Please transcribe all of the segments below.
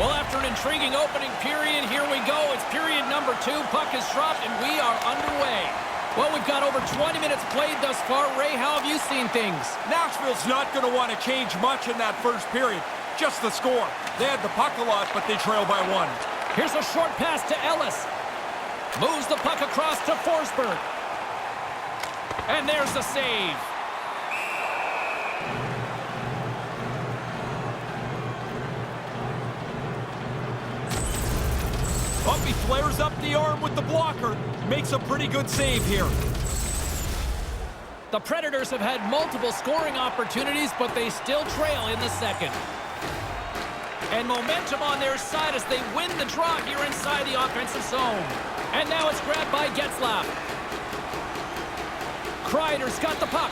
Well, after an intriguing opening period, here we go. It's period number 2. Puck is dropped, and we are underway. Well, we've got over 20 minutes played thus far. Ray, how have you seen things? Nashville's not going to want to change much in that first period. Just the score. They had the puck a lot, but they trail by 1. Here's a short pass to Ellis. Moves the puck across to Forsberg. And there's the save. Bumpy flares up the arm with the blocker. Makes a pretty good save here. The Predators have had multiple scoring opportunities, but they still trail in the second. And momentum on their side as they win the draw here inside the offensive zone. And now it's grabbed by Getzlaf. Kreider's got the puck.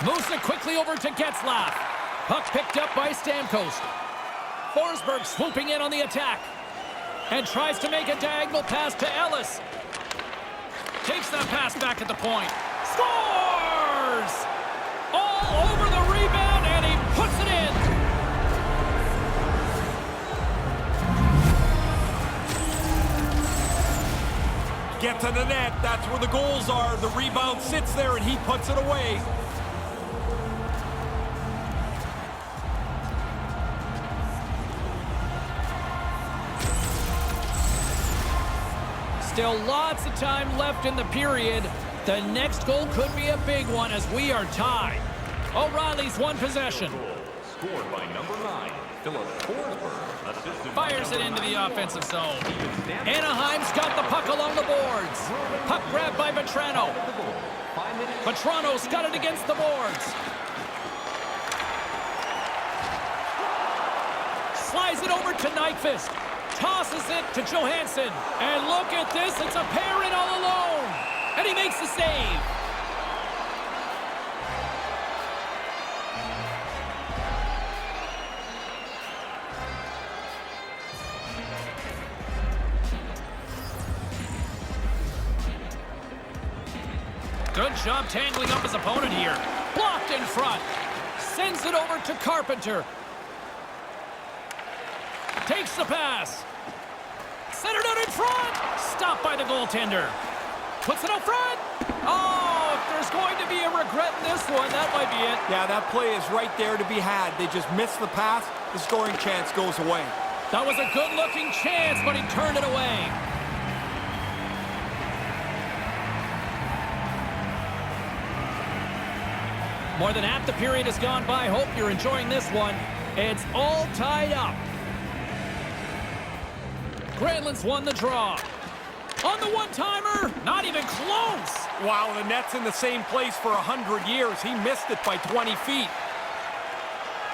Moves it quickly over to Getzlaf. Puck picked up by Stamkos. Forsberg swooping in on the attack. And tries to make a diagonal pass to Ellis. Takes that pass back at the point. Scores! All over the rebound, and he puts it in. Get to the net. That's where the goals are. The rebound sits there, and he puts it away. Still lots of time left in the period. The next goal could be a big one as we are tied. O'Reilly's won possession. Scored by number 9, Philip Forsberg. Fires it into the offensive zone. Anaheim's got the puck along the boards. Puck grabbed by Vetrano. Vetrano's got it against the boards. Slides it over to Nyquist. Tosses it to Johansson. And look at this, it's a pair in all alone. And he makes the save. Good job tangling up his opponent here. Blocked in front. Sends it over to Carpenter. Takes the pass. Centered out in front. Stopped by the goaltender. Puts it up front. Oh, if there's going to be a regret in this one, that might be it. Yeah, that play is right there to be had. They just missed the pass. The scoring chance goes away. That was a good-looking chance, but he turned it away. More than half the period has gone by. Hope you're enjoying this one. It's all tied up. Granlund's won the draw. On the one-timer, not even close. Wow, the net's in the same place for 100 years. He missed it by 20 feet.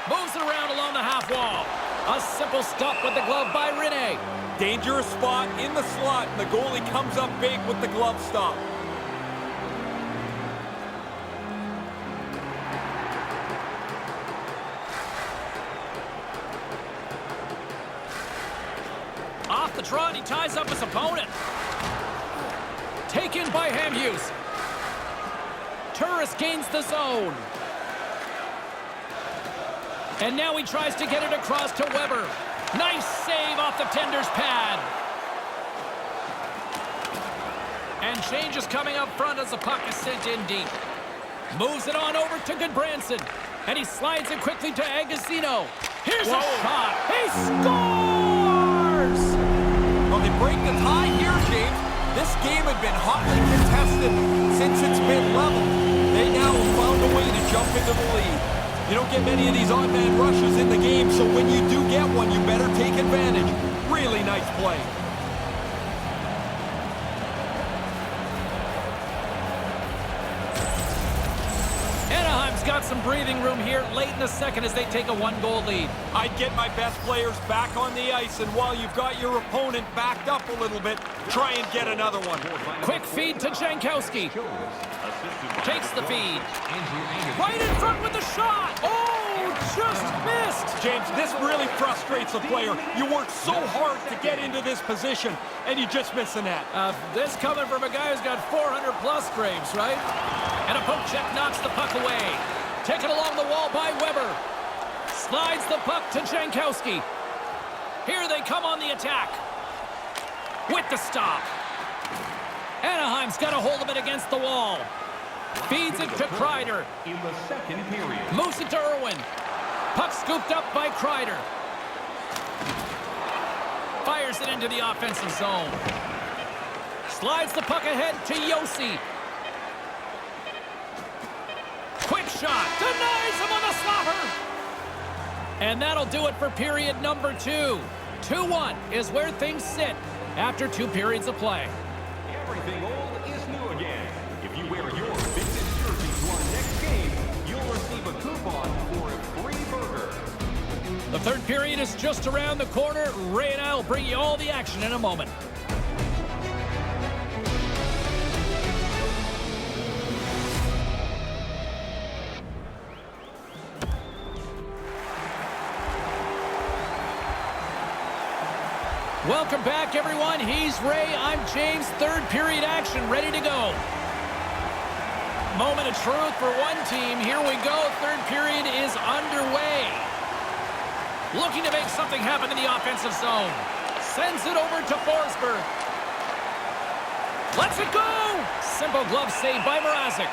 Moves it around along the half wall. A simple stop with the glove by Rene. Dangerous spot in the slot, and the goalie comes up big with the glove stop. Off the draw, and he ties up his opponent. Taken by Hamhuis. Turris gains the zone. And now he tries to get it across to Weber. Nice save off the tender's pad. And change is coming up front as the puck is sent in deep. Moves it on over to Goodbranson. And he slides it quickly to Agostino. Here's a shot. He scores! Well, they break the tie here, James. This game had been hotly contested since it's been level. They now have found a way to jump into the lead. You don't get many of these odd-man rushes in the game, so when you do get one, you better take advantage. Really nice play. Anaheim's got some breathing room here late in the second as they take a one-goal lead. I'd get my best players back on the ice, and while you've got your opponent backed up a little bit, try and get another one. Quick feed to Jankowski. Takes the feed. Right in front with the shot. Oh, just missed. James, this really frustrates a player. You work so hard to get into this position, and you just miss the net. This coming from a guy who's got 400-plus Graves, right? And a poke check knocks the puck away. Taken along the wall by Weber. Slides the puck to Jankowski. Here they come on the attack. With the stop. Anaheim's got a hold of it against the wall. Feeds it to Kreider. In the second period. Moves it to Irwin. Puck scooped up by Kreider. Fires it into the offensive zone. Slides the puck ahead to Yossi. Quick shot. Denies him on the slapper. And that'll do it for period number 2. 2-1 is where things sit after 2 periods of play. Everything old is new again. If you wear your vintage jersey to our next game, you'll receive a coupon for a free burger. The third period is just around the corner. Ray and I will bring you all the action in a moment. Welcome back, everyone. He's Ray. I'm James. Third period action ready to go. Moment of truth for one team. Here we go. Third period is underway. Looking to make something happen in the offensive zone. Sends it over to Forsberg. Lets it go! Simple glove save by Mrazek.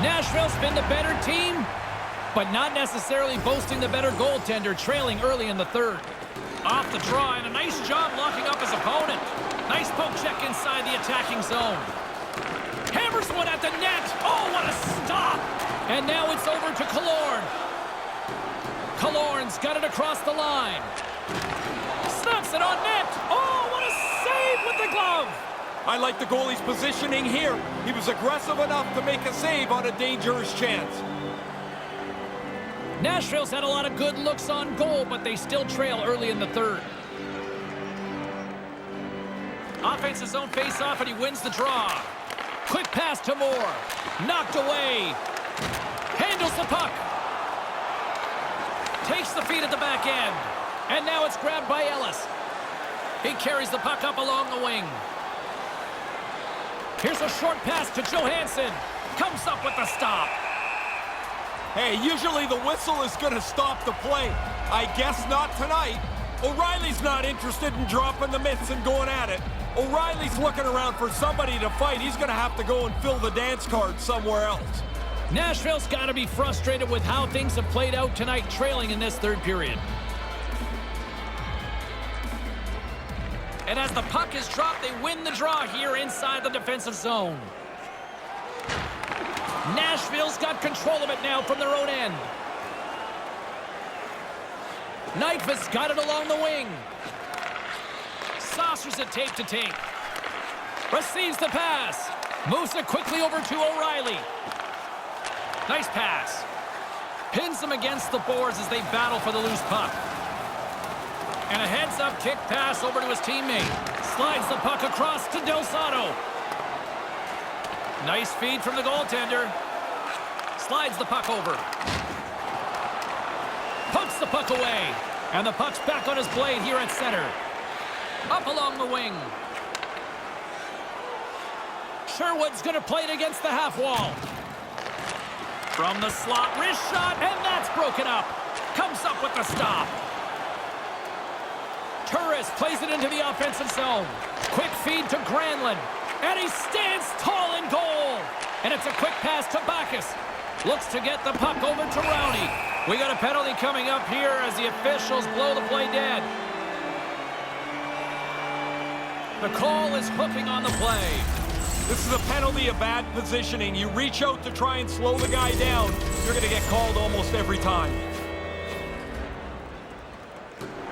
Nashville's been the better team, but not necessarily boasting the better goaltender, trailing early in the third. Off the draw, and a nice job locking up his opponent. Nice poke check inside the attacking zone. Hammers one at the net. Oh, what a stop! And now it's over to Killorn. Killorn's got it across the line. Snaps it on net. Oh, what a save with the glove! I like the goalie's positioning here. He was aggressive enough to make a save on a dangerous chance. Nashville's had a lot of good looks on goal, but they still trail early in the third. Offensive zone face-off, and he wins the draw. Quick pass to Moore. Knocked away. Handles the puck. Takes the feed at the back end. And now it's grabbed by Ellis. He carries the puck up along the wing. Here's a short pass to Johansson. Comes up with the stop. Hey, usually the whistle is going to stop the play. I guess not tonight. O'Reilly's not interested in dropping the mitts and going at it. O'Reilly's looking around for somebody to fight. He's going to have to go and fill the dance card somewhere else. Nashville's got to be frustrated with how things have played out tonight, trailing in this third period. And as the puck is dropped, they win the draw here inside the defensive zone. Nashville's got control of it now from their own end. Knife has got it along the wing. Saucers it tape to tape. Receives the pass. Moves it quickly over to O'Reilly. Nice pass. Pins him against the boards as they battle for the loose puck. And a heads-up kick pass over to his teammate. Slides the puck across to Del Zotto. Nice feed from the goaltender. Slides the puck over. Pokes the puck away. And the puck's back on his blade here at center. Up along the wing. Sherwood's going to play it against the half wall. From the slot, wrist shot, and that's broken up. Comes up with the stop. Turris plays it into the offensive zone. Quick feed to Granlund. And he stands tall in goal. And it's a quick pass to Bacchus. Looks to get the puck over to Rowney. We got a penalty coming up here as the officials blow the play dead. The call is hooking on the play. This is a penalty of bad positioning. You reach out to try and slow the guy down, you're going to get called almost every time.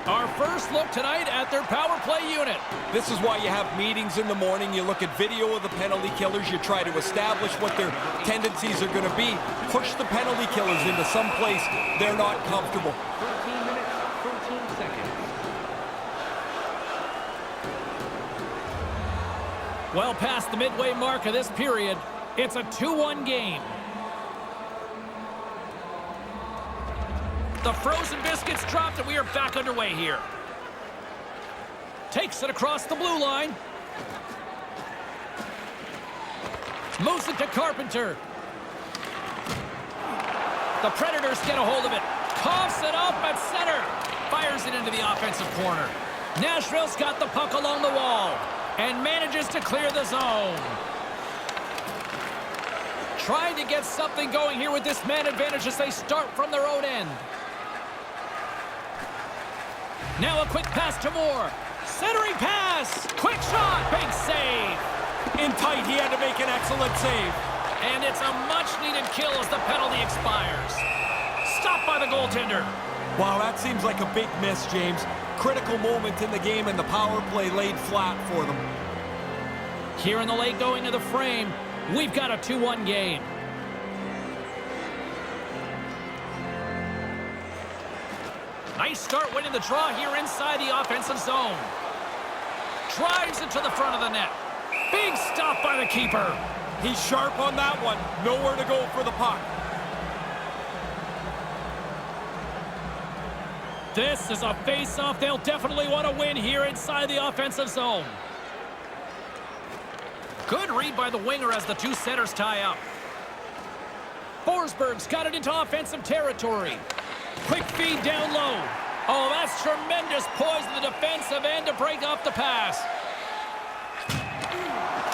Our first look tonight at their power play unit. This is why you have meetings in the morning. You look at video of the penalty killers. You try to establish what their tendencies are going to be. Push the penalty killers into some place they're not comfortable. 13 minutes, 13 seconds. Well past the midway mark of this period, it's a 2-1 game. The frozen biscuits dropped, and we are back underway here. Takes it across the blue line. Moves it to Carpenter. The Predators get a hold of it. Coughs it up at center. Fires it into the offensive corner. Nashville's got the puck along the wall and manages to clear the zone. Trying to get something going here with this man advantage as they start from their own end. Now a quick pass to Moore. Centering pass. Quick shot. Big save. In tight, he had to make an excellent save. And it's a much-needed kill as the penalty expires. Stopped by the goaltender. Wow, that seems like a big miss, James. Critical moment in the game, and the power play laid flat for them. Here in the late going to the frame, we've got a 2-1 game. Nice start winning the draw here inside the offensive zone. Drives it to the front of the net. Big stop by the keeper. He's sharp on that one. Nowhere to go for the puck. This is a face-off they'll definitely want to win here inside the offensive zone. Good read by the winger as the two centers tie up. Forsberg's got it into offensive territory. Quick feed down low. Oh, that's tremendous poise in the defensive end to break up the pass.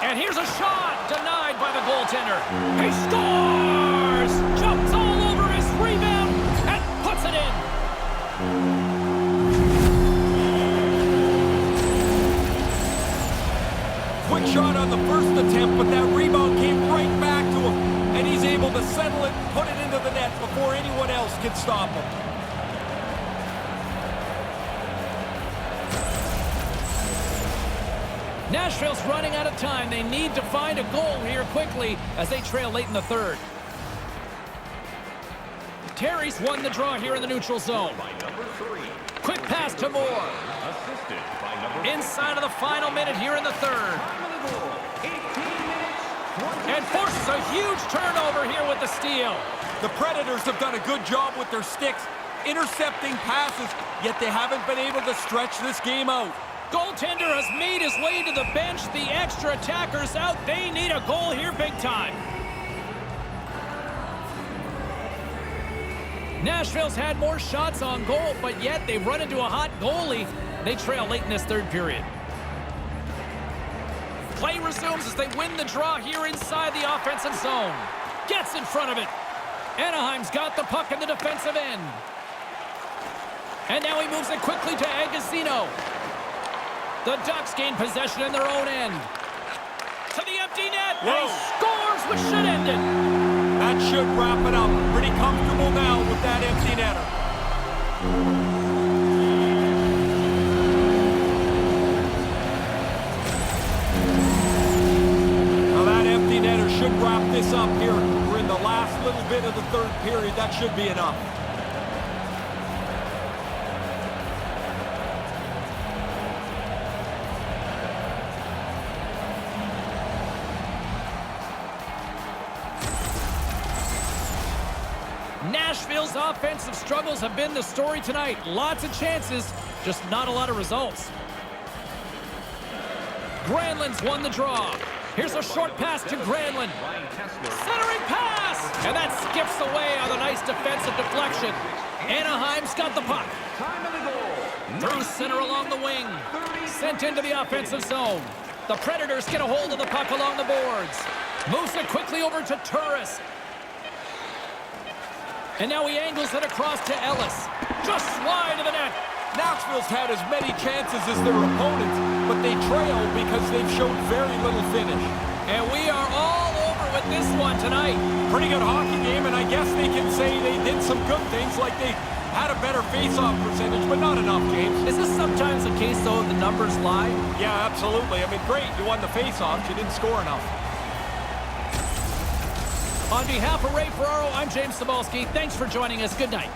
And here's a shot denied by the goaltender. He scores! Jumps all over his rebound and puts it in. Quick shot on the first attempt, but that rebound came right back to him. And he's able to settle it, put it into the net before anyone else can stop him. Nashville's running out of time. They need to find a goal here quickly as they trail late in the third. Terry's won the draw here in the neutral zone. Quick pass to Moore. Inside of the final minute here in the third. And forces a huge turnover here with the steal. The Predators have done a good job with their sticks, intercepting passes, yet they haven't been able to stretch this game out. Goaltender has made his way to the bench. The extra attackers out. They need a goal here big time. Nashville's had more shots on goal, but yet they've run into a hot goalie. They trail late in this third period. Play resumes as they win the draw here inside the offensive zone. Gets in front of it. Anaheim's got the puck in the defensive end. And now he moves it quickly to Agostino. The Ducks gain possession in their own end. To the empty net. And he scores, which should end it. That should wrap it up. Pretty comfortable now with that empty netter. Now that empty netter should wrap this up here. We're in the last little bit of the third period. That should be enough. Nashville's offensive struggles have been the story tonight. Lots of chances, just not a lot of results. Granlund's won the draw. Here's a short pass to Granlund. Centering pass! And that skips away on a nice defensive deflection. Anaheim's got the puck. Through center along the wing. Sent into the offensive zone. The Predators get a hold of the puck along the boards. Moves it quickly over to Turris. And now he angles it across to Ellis. Just wide of the net. Nashville's had as many chances as their opponents, but they trail because they've shown very little finish. And we are all over with this one tonight. Pretty good hockey game, and I guess they can say they did some good things, like they had a better face-off percentage, but not enough, James. Is this sometimes the case, though, the numbers lie? Yeah, absolutely. I mean, great, you won the face-off, you didn't score enough. On behalf of Ray Ferraro, I'm James Cybulski. Thanks for joining us. Good night.